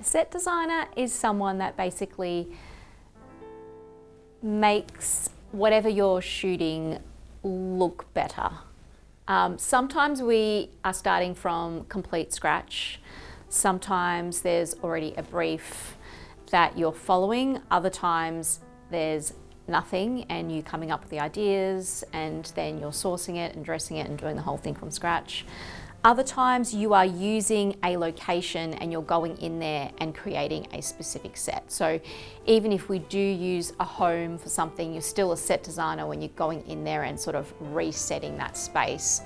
A set designer is someone that basically makes whatever you're shooting look better. Sometimes we are starting from complete scratch. Sometimes there's already a brief that you're following. Other times there's nothing and you're coming up with the ideas and then you're sourcing it and dressing it and doing the whole thing from scratch. Other times you are using a location and you're going in there and creating a specific set. So even if we do use a home for something, you're still a set designer when you're going in there and sort of resetting that space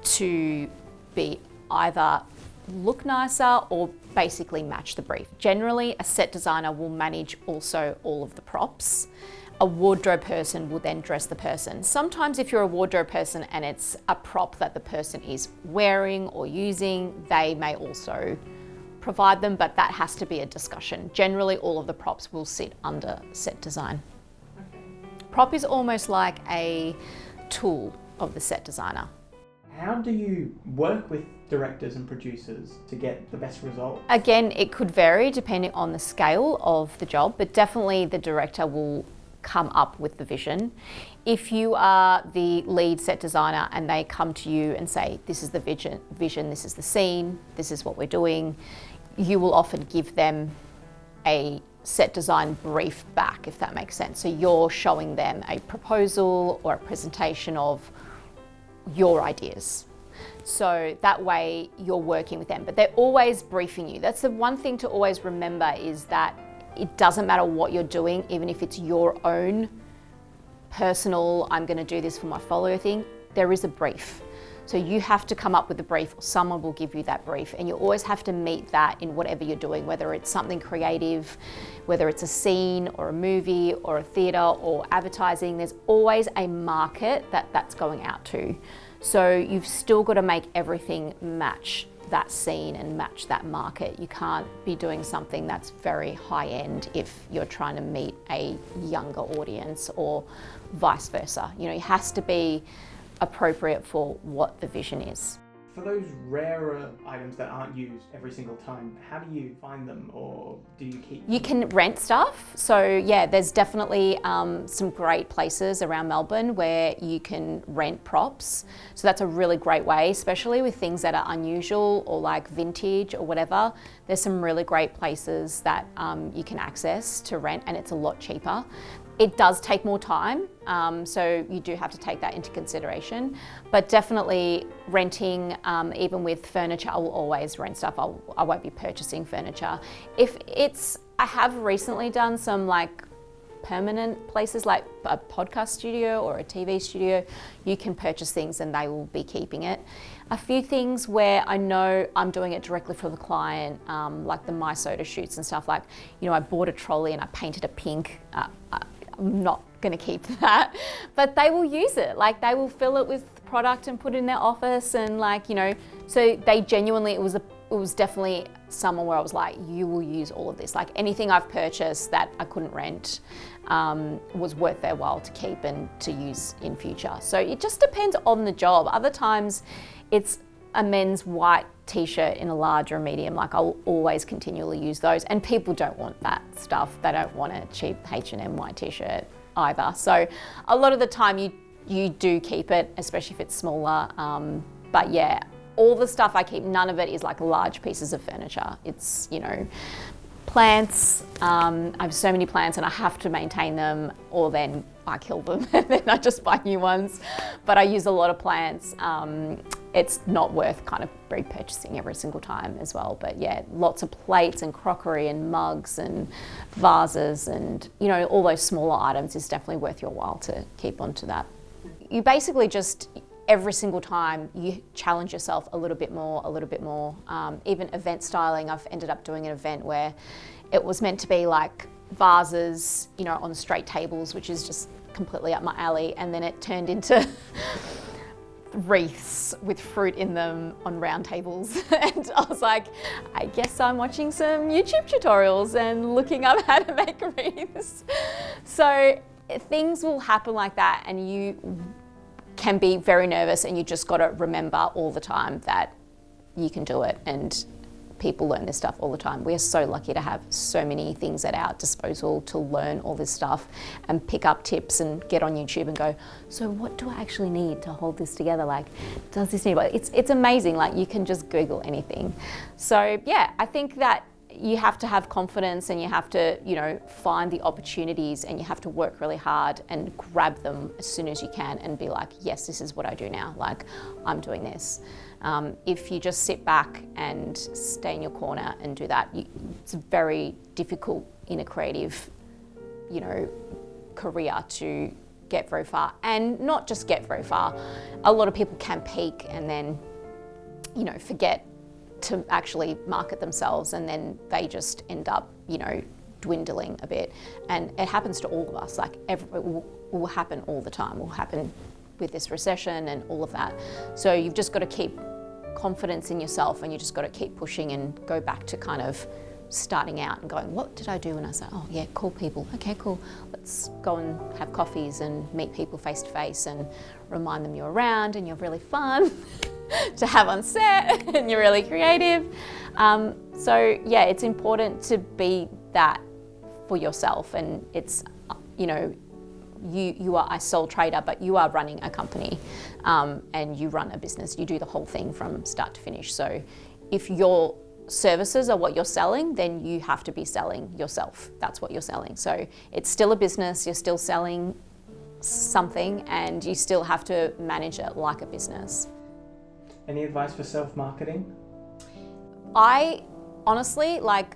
to be either look nicer or basically match the brief. Generally, a set designer will manage also all of the props. A wardrobe person will then dress the person. Sometimes if you're a wardrobe person and it's a prop that the person is wearing or using, they may also provide them, but that has to be a discussion. Generally, all of the props will sit under set design. Okay. Prop is almost like a tool of the set designer. How do you work with directors and producers to get the best result? Again, it could vary depending on the scale of the job, but definitely the director will come up with the vision. If you are the lead set designer and they come to you and say, this is the vision, this is the scene, this is what we're doing, you will often give them a set design brief back, if that makes sense. So you're showing them a proposal or a presentation of your ideas. So that way you're working with them, but they're always briefing you. That's the one thing to always remember, is that it doesn't matter what you're doing, even if it's your own personal, I'm going to do this for my follower thing, there is a brief. So you have to come up with a brief, or someone will give you that brief, and you always have to meet that in whatever you're doing, whether it's something creative, whether it's a scene or a movie or a theatre or advertising. There's always a market that's going out to. So you've still got to make everything match that scene and match that market. You can't be doing something that's very high end if you're trying to meet a younger audience, or vice versa. You know, it has to be appropriate for what the vision is. For those rarer items that aren't used every single time, how do you find them, or do you keep them? You can rent stuff. So yeah, there's definitely some great places around Melbourne where you can rent props. So that's a really great way, especially with things that are unusual or like vintage or whatever. There's some really great places that you can access to rent, and it's a lot cheaper. It does take more time, so you do have to take that into consideration. But definitely renting, even with furniture, I will always rent stuff. I won't be purchasing furniture. I have recently done some like permanent places, like a podcast studio or a TV studio. You can purchase things and they will be keeping it. A few things where I know I'm doing it directly for the client, like the My Soda shoots and stuff, like, you know, I bought a trolley and I painted it pink. I'm not going to keep that, but they will use it. Like, they will fill it with product and put it in their office, and like, you know, so they genuinely, it was definitely someone where I was like, you will use all of this. Like, anything I've purchased that I couldn't rent was worth their while to keep and to use in future. So it just depends on the job. Other times it's a men's white t-shirt in a large or a medium, like I'll always continually use those, and people don't want that stuff. They don't want a cheap H&M white t-shirt either. So a lot of the time you do keep it, especially if it's smaller. But yeah, all the stuff I keep, none of it is like large pieces of furniture. It's, you know, plants. I have so many plants and I have to maintain them, or then I kill them and then I just buy new ones. But I use a lot of plants. It's not worth kind of repurchasing every single time as well. But yeah, lots of plates and crockery and mugs and vases and, you know, all those smaller items is definitely worth your while to keep onto that. You basically just, every single time you challenge yourself a little bit more. Even event styling, I've ended up doing an event where it was meant to be like vases, you know, on straight tables, which is just completely up my alley. And then it turned into wreaths with fruit in them on round tables. And I was like, I guess I'm watching some YouTube tutorials and looking up how to make wreaths. So things will happen like that, and you can be very nervous, and you just got to remember all the time that you can do it and people learn this stuff all the time. We are so lucky to have so many things at our disposal to learn all this stuff and pick up tips and get on YouTube and go, so what do I actually need to hold this together? Like, does this need, it's amazing. Like, you can just Google anything. So yeah, I think that you have to have confidence, and you have to, you know, find the opportunities, and you have to work really hard and grab them as soon as you can and be like, yes, this is what I do now. Like, I'm doing this. If you just sit back and stay in your corner and do that, it's very difficult in a creative, you know, career to get very far. And not just get very far. A lot of people can peak and then, you know, forget to actually market themselves, and then they just end up, you know, dwindling a bit. And it happens to all of us. Like, it will happen all the time. It will happen with this recession and all of that. So you've just got to keep confidence in yourself, and you just got to keep pushing and go back to kind of starting out and going, what did I do? And I said, oh yeah, call people. Okay, cool. Let's go and have coffees and meet people face to face and remind them you're around and you're really fun to have on set and you're really creative. So yeah, it's important to be that for yourself, and it's, you know, you are a sole trader, but you are running a company, and you run a business. You do the whole thing from start to finish. So if your services are what you're selling, then you have to be selling yourself. That's what you're selling. So it's still a business, you're still selling something, and you still have to manage it like a business. Any advice for self-marketing? I honestly, like,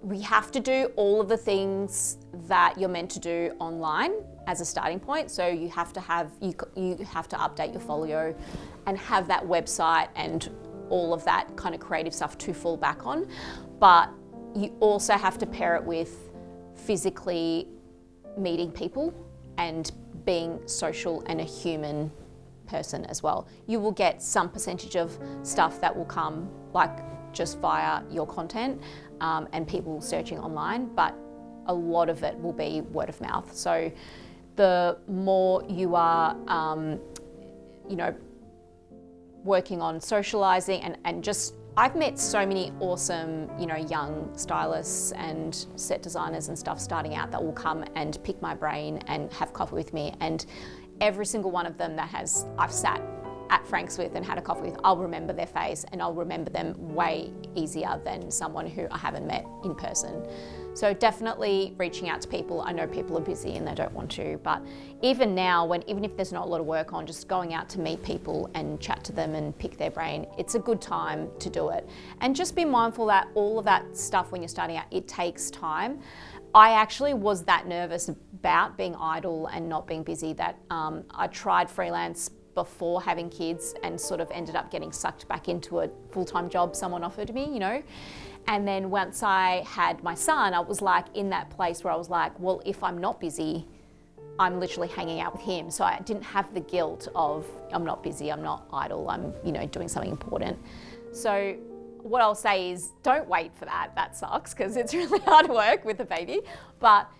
we have to do all of the things that you're meant to do online as a starting point. So you have to have, you have to update your folio and have that website and all of that kind of creative stuff to fall back on. But you also have to pair it with physically meeting people and being social and a human person as well. You will get some percentage of stuff that will come like just via your content and people searching online, but a lot of it will be word of mouth. So the more you are, you know, working on socializing and just, I've met so many awesome, you know, young stylists and set designers and stuff starting out that will come and pick my brain and have coffee with me, and every single one of them that I've sat at Frank's with and had a coffee with, I'll remember their face, and I'll remember them way easier than someone who I haven't met in person. So definitely reaching out to people. I know people are busy and they don't want to, but even now, even if there's not a lot of work on, just going out to meet people and chat to them and pick their brain, it's a good time to do it. And just be mindful that all of that stuff when you're starting out, it takes time. I actually was that nervous about being idle and not being busy that I tried freelance before having kids and sort of ended up getting sucked back into a full-time job someone offered me, you know. And then once I had my son, I was like in that place where I was like, well, if I'm not busy, I'm literally hanging out with him. So I didn't have the guilt of I'm not busy, I'm not idle, I'm, you know, doing something important. So what I'll say is don't wait for that. That sucks because it's really hard work with a baby. But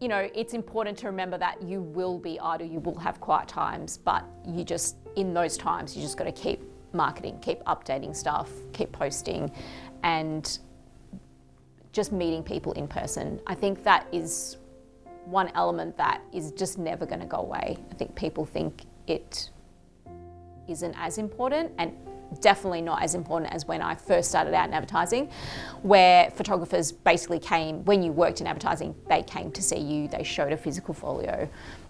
you know, it's important to remember that you will be idle, you will have quiet times, but you just, in those times, you just got to keep marketing, keep updating stuff, keep posting, and just meeting people in person. I think that is one element that is just never going to go away. I think people think it isn't as important, and definitely not as important as when I first started out in advertising, where photographers basically came, when you worked in advertising, they came to see you, they showed a physical folio,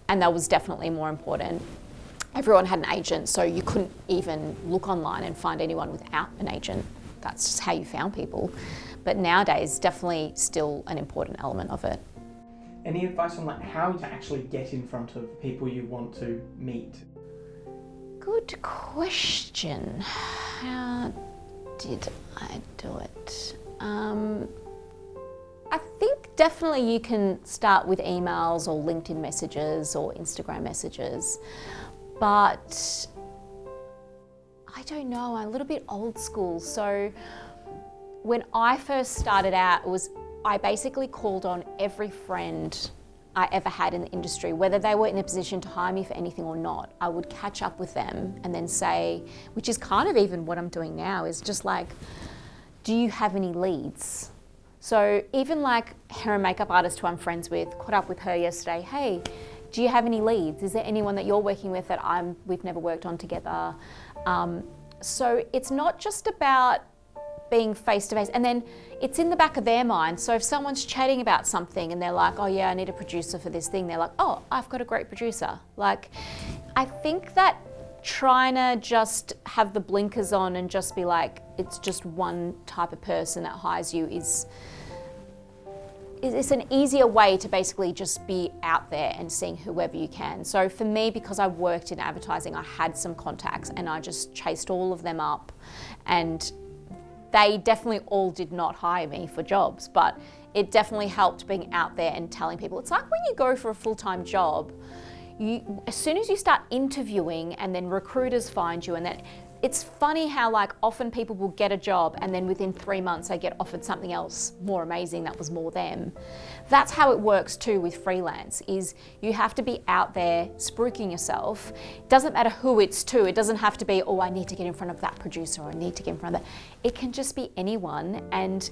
and that was definitely more important. Everyone had an agent, so you couldn't even look online and find anyone without an agent. That's just how you found people. But nowadays, definitely still an important element of it. Any advice on like how to actually get in front of people you want to meet? Good question. How did I do it? I think definitely you can start with emails or LinkedIn messages or Instagram messages, but I don't know, I'm a little bit old school. So when I first started out, I basically called on every friend I ever had in the industry, whether they were in a position to hire me for anything or not. I would catch up with them and then say, which is kind of even what I'm doing now, is just like do you have any leads? So even like hair and makeup artist who I'm friends with, caught up with her yesterday, hey, do you have any leads? Is there anyone that you're working with that we've never worked on together? So it's not just about being face to face, and then it's in the back of their mind. So if someone's chatting about something and they're like, oh yeah, I need a producer for this thing, they're like, oh, I've got a great producer. Like, I think that trying to just have the blinkers on and just be like, it's just one type of person that hires you is it's an easier way to basically just be out there and seeing whoever you can. So for me, because I worked in advertising, I had some contacts and I just chased all of them up, and they definitely all did not hire me for jobs, but it definitely helped being out there and telling people. It's like when you go for a full-time job, as soon as you start interviewing and then recruiters find you, and then it's funny how like often people will get a job and then within 3 months they get offered something else more amazing that was more them. That's how it works too with freelance, is you have to be out there spruiking yourself. It doesn't matter who it's to. It doesn't have to be, oh, I need to get in front of that producer, or I need to get in front of that. It can just be anyone, and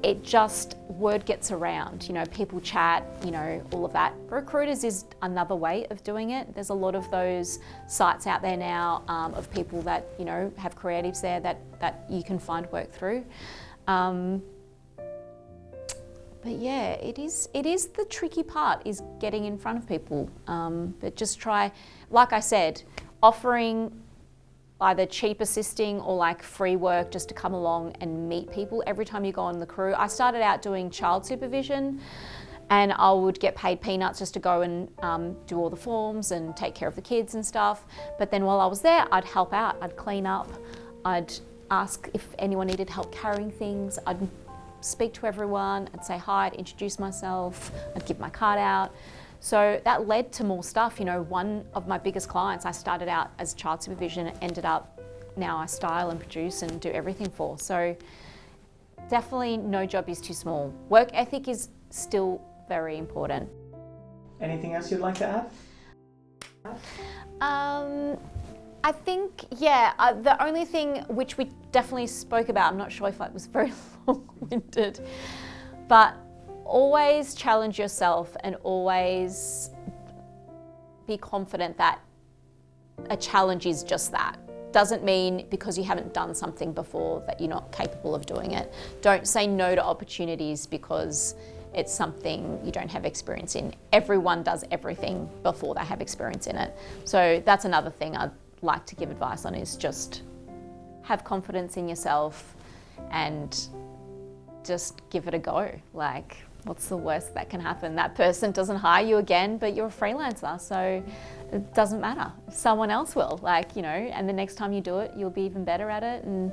it just, word gets around, you know, people chat, you know, all of that. Recruiters is another way of doing it. There's a lot of those sites out there now of people that, you know, have creatives there that you can find work through. But yeah, it is the tricky part, is getting in front of people. But just try, like I said, offering either cheap assisting or like free work just to come along and meet people every time you go on the crew. I started out doing child supervision, and I would get paid peanuts just to go and do all the forms and take care of the kids and stuff. But then while I was there, I'd help out, I'd clean up, I'd ask if anyone needed help carrying things, I'd speak to everyone, I'd say hi, I'd introduce myself, I'd give my card out. So that led to more stuff. You know, one of my biggest clients, I started out as child supervision, ended up, now I style and produce and do everything for. So definitely no job is too small. Work ethic is still very important. Anything else you'd like to add? I think, yeah, the only thing which we definitely spoke about, I'm not sure if it was very long-winded, but always challenge yourself and always be confident that a challenge is just that. Doesn't mean because you haven't done something before that you're not capable of doing it. Don't say no to opportunities because it's something you don't have experience in. Everyone does everything before they have experience in it. So that's another thing I'd like to give advice on, is just have confidence in yourself and just give it a go. Like, what's the worst that can happen? That person doesn't hire you again, but you're a freelancer, so it doesn't matter. Someone else will, like, you know, and the next time you do it, you'll be even better at it. And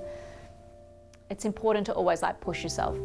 it's important to always like push yourself.